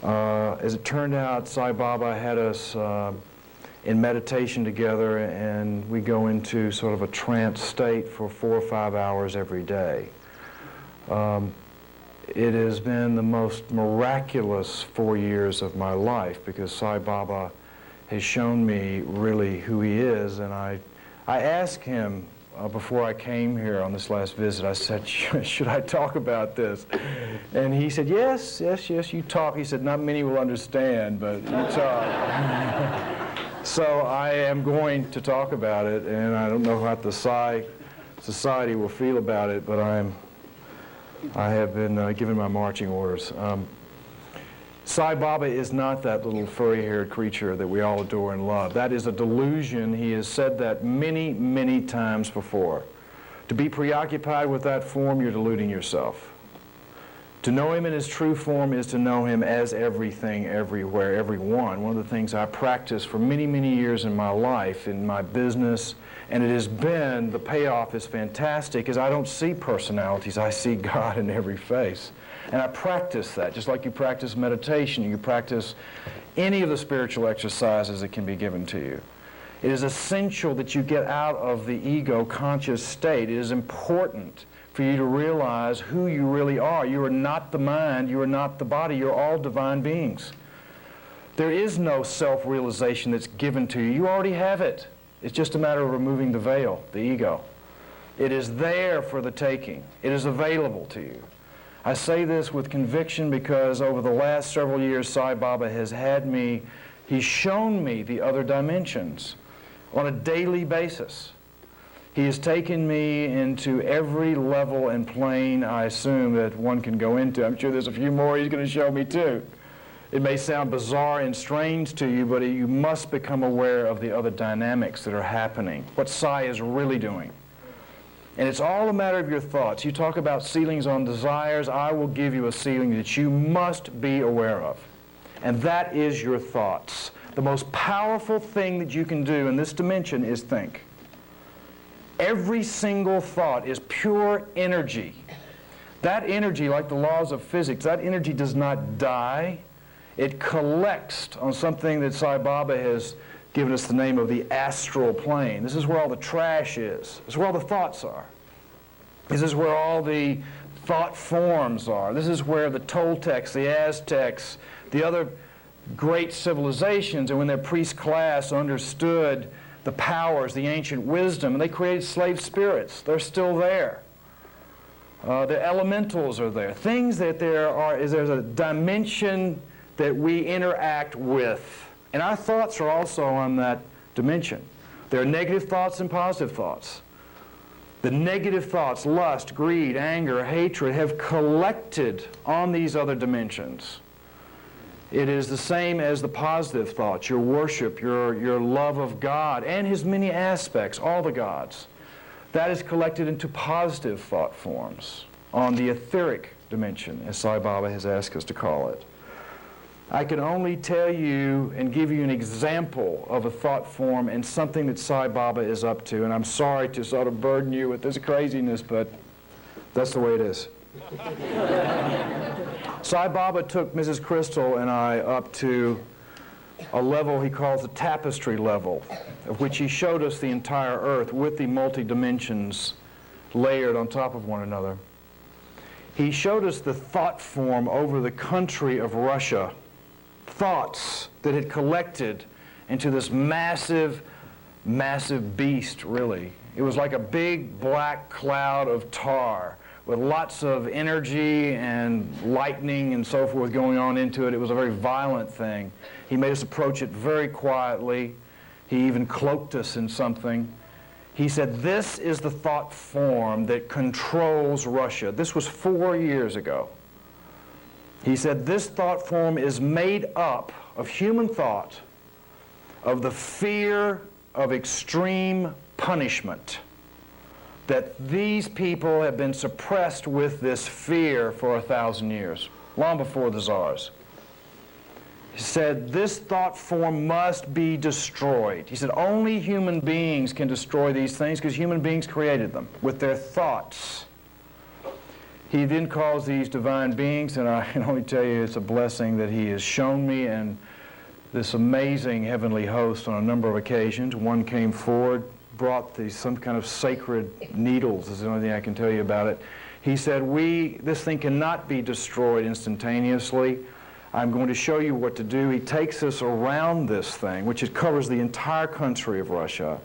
A: As it turned out, Sai Baba had us in meditation together, and we go into sort of a trance state for 4 or 5 hours every day. It has been the most miraculous 4 years of my life, because Sai Baba has shown me really who he is. And I asked him before I came here on this last visit, I said, should I talk about this? And he said, yes, you talk. He said, not many will understand, but you talk. So I am going to talk about it, and I don't know how the Sai Society will feel about it, but I have been given my marching orders. Sai Baba is not that little furry-haired creature that we all adore and love. That is a delusion. He has said that many, many times before. To be preoccupied with that form, you're deluding yourself. To know him in his true form is to know him as everything, everywhere, everyone. One of the things I practiced for many, many years in my life, in my business, and it has been, the payoff is fantastic, is I don't see personalities, I see God in every face. And I practice that, just like you practice meditation, you practice any of the spiritual exercises that can be given to you. It is essential that you get out of the ego conscious state. It is important for you to realize who you really are. You are not the mind, you are not the body, you're all divine beings. There is no self-realization that's given to you. You already have it. It's just a matter of removing the veil, the ego. It is there for the taking. It is available to you. I say this with conviction because over the last several years, Sai Baba has had me, he's shown me the other dimensions on a daily basis. He has taken me into every level and plane, I assume, that one can go into. I'm sure there's a few more he's going to show me too. It may sound bizarre and strange to you, but you must become aware of the other dynamics that are happening, what Sai is really doing. And it's all a matter of your thoughts. You talk about ceilings on desires. I will give you a ceiling that you must be aware of. And that is your thoughts. The most powerful thing that you can do in this dimension is think. Every single thought is pure energy. That energy, like the laws of physics, that energy does not die. It collects on something that Sai Baba has given us the name of the astral plane. This is where all the trash is. This is where all the thoughts are. This is where all the thought forms are. This is where the Toltecs, the Aztecs, the other great civilizations, and when their priest class understood the powers, the ancient wisdom, and they created slave spirits. They're still there. The elementals are there. Things that there's a dimension that we interact with. And our thoughts are also on that dimension. There are negative thoughts and positive thoughts. The negative thoughts, lust, greed, anger, hatred, have collected on these other dimensions. It is the same as the positive thoughts, your worship, your love of God, and His many aspects, all the gods. That is collected into positive thought forms on the etheric dimension, as Sai Baba has asked us to call it. I can only tell you and give you an example of a thought form and something that Sai Baba is up to, and I'm sorry to sort of burden you with this craziness, but that's the way it is. Sai Baba took Mrs. Crystal and I up to a level he calls the tapestry level, of which he showed us the entire earth with the multi-dimensions layered on top of one another. He showed us the thought form over the country of Russia, thoughts that had collected into this massive, massive beast, really. It was like a big black cloud of tar with lots of energy and lightning and so forth going on into it. It was a very violent thing. He made us approach it very quietly. He even cloaked us in something. He said, this is the thought form that controls Russia. This was 4 years ago. He said, this thought form is made up of human thought, of the fear of extreme punishment, that these people have been suppressed with this fear for 1,000 years, long before the czars. He said, this thought form must be destroyed. He said, only human beings can destroy these things because human beings created them with their thoughts. He then calls these divine beings, and I can only tell you it's a blessing that he has shown me and this amazing heavenly host on a number of occasions. One came forward, brought some kind of sacred needles, is the only thing I can tell you about it. He said, this thing cannot be destroyed instantaneously. I'm going to show you what to do. He takes us around this thing, which covers the entire country of Russia,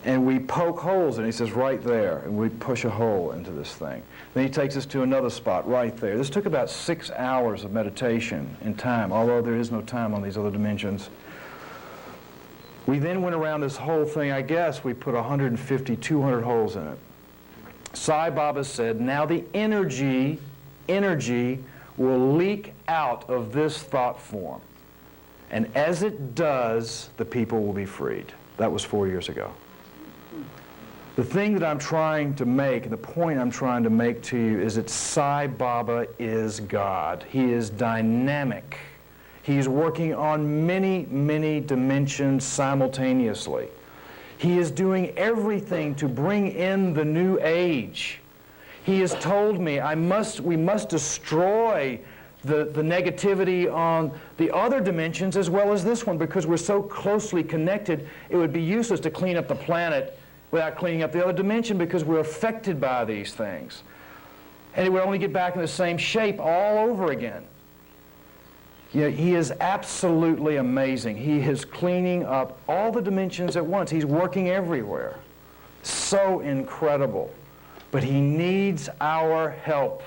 A: and we poke holes in it. He says, right there, and we push a hole into this thing. Then he takes us to another spot right there. This took about 6 hours of meditation in time, although there is no time on these other dimensions. We then went around this whole thing. I guess we put 150, 200 holes in it. Sai Baba said, now the energy will leak out of this thought form. And as it does, the people will be freed. That was 4 years ago. The thing that I'm trying to make, and the point I'm trying to make to you, is that Sai Baba is God. He is dynamic. He's working on many, many dimensions simultaneously. He is doing everything to bring in the new age. He has told me we must destroy the negativity on the other dimensions as well as this one, because we're so closely connected. It would be useless to clean up the planet without cleaning up the other dimension, because we're affected by these things. And it would only get back in the same shape all over again. You know, he is absolutely amazing. He is cleaning up all the dimensions at once. He's working everywhere. So incredible. But he needs our help.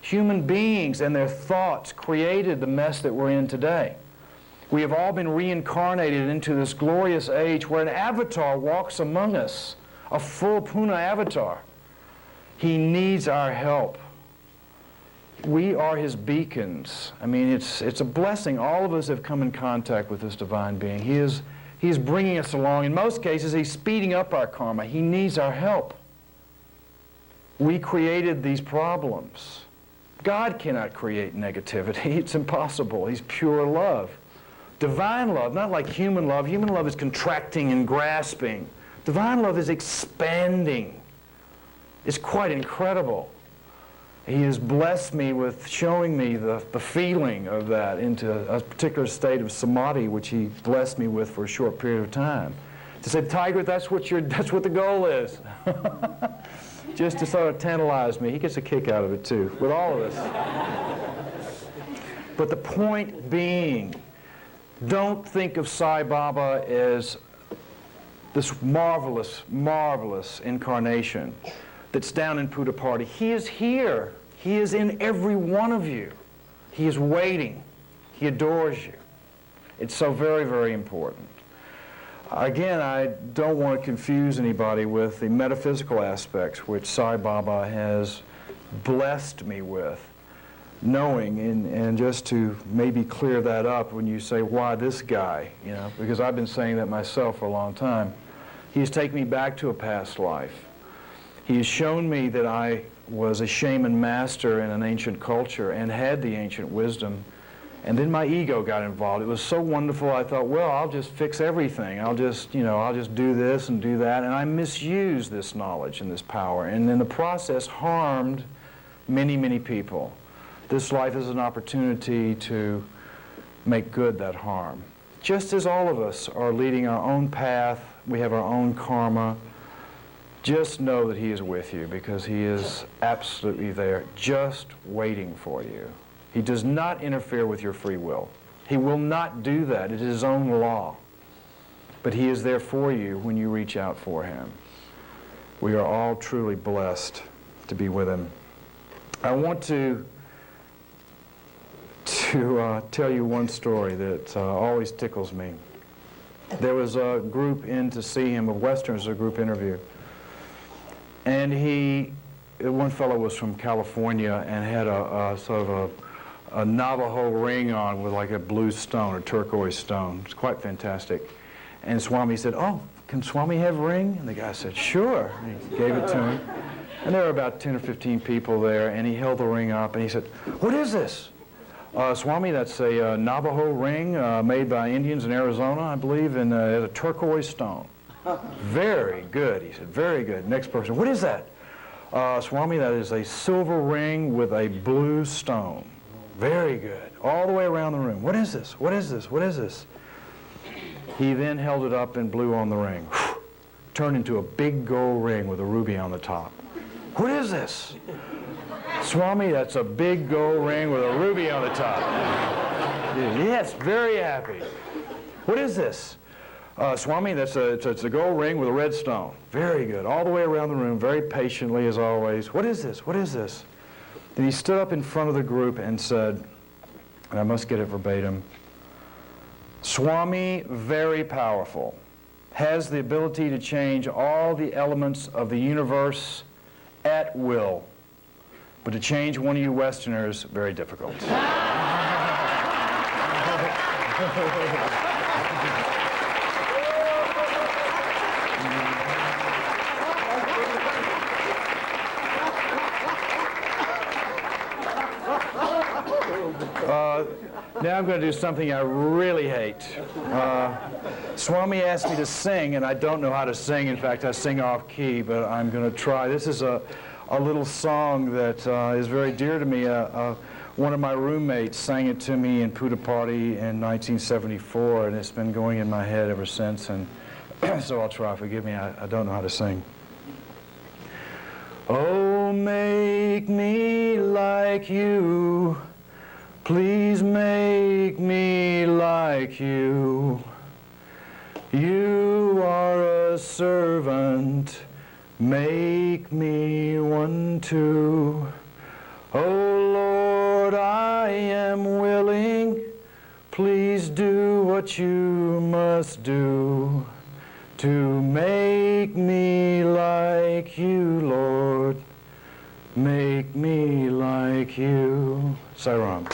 A: Human beings and their thoughts created the mess that we're in today. We have all been reincarnated into this glorious age where an avatar walks among us. a full Puna avatar. He needs our help. We are his beacons. I mean, it's a blessing. All of us have come in contact with this divine being. He is bringing us along. In most cases, he's speeding up our karma. He needs our help. We created these problems. God cannot create negativity. It's impossible. He's pure love. Divine love, not like human love. Human love is contracting and grasping. Divine love is expanding. It's quite incredible. He has blessed me with showing me the feeling of that into a particular state of samadhi, which he blessed me with for a short period of time. To say, Tigret, that's what the goal is. Just to sort of tantalize me. He gets a kick out of it too, with all of us. But the point being, don't think of Sai Baba as this marvelous, marvelous incarnation that's down in Puttaparthi. He is here. He is in every one of you. He is waiting. He adores you. It's so very, very important. Again, I don't want to confuse anybody with the metaphysical aspects which Sai Baba has blessed me with, knowing, and just to maybe clear that up when you say, why this guy? You know, because I've been saying that myself for a long time. He has taken me back to a past life. He has shown me that I was a shaman master in an ancient culture and had the ancient wisdom. And then my ego got involved. It was so wonderful, I thought, well, I'll just fix everything. I'll just do this and do that. And I misused this knowledge and this power. And in the process, harmed many, many people. This life is an opportunity to make good that harm. Just as all of us are leading our own path, we have our own karma, just know that he is with you, because he is absolutely there, just waiting for you. He does not interfere with your free will. He will not do that. It is his own law. But he is there for you when you reach out for him. We are all truly blessed to be with him. I want to tell you one story that always tickles me. There was a group in to see him of Westerners, a group interview. And one fellow was from California and had a sort of a Navajo ring on with like a blue stone, a turquoise stone. It's quite fantastic. And Swami said, "Oh, can Swami have a ring?" And the guy said, "Sure." And he gave it to him. And there were about 10 or 15 people there, and he held the ring up and he said, "What is this?" "Swami, that's a Navajo ring made by Indians in Arizona, I believe, and it's a turquoise stone." "Very good," he said, "very good." Next person, "What is that?" "Swami, that is a silver ring with a blue stone." "Very good." All the way around the room. "What is this? What is this? What is this?" He then held it up and blew on the ring. Turned into a big gold ring with a ruby on the top. "What is this?" "Swami, that's a big gold ring with a ruby on the top." "Yes, very happy." "What is this?" "Swami, it's a gold ring with a red stone." "Very good." All the way around the room, very patiently as always. "What is this? What is this?" Then he stood up in front of the group and said, and I must get it verbatim, "Swami, very powerful, has the ability to change all the elements of the universe at will. But to change one of you Westerners, very difficult." Now I'm going to do something I really hate. Swami asked me to sing, and I don't know how to sing. In fact, I sing off key, but I'm going to try. This is a little song that is very dear to me. One of my roommates sang it to me in Puttaparthi in 1974, and it's been going in my head ever since. And so I'll try. Forgive me, I don't know how to sing. Oh, make me like you. Please make me like you. You are a servant. Make me one too. Oh Lord, I am willing. Please do what you must do. to make me like you, Lord. Make me like you. Sai Ram.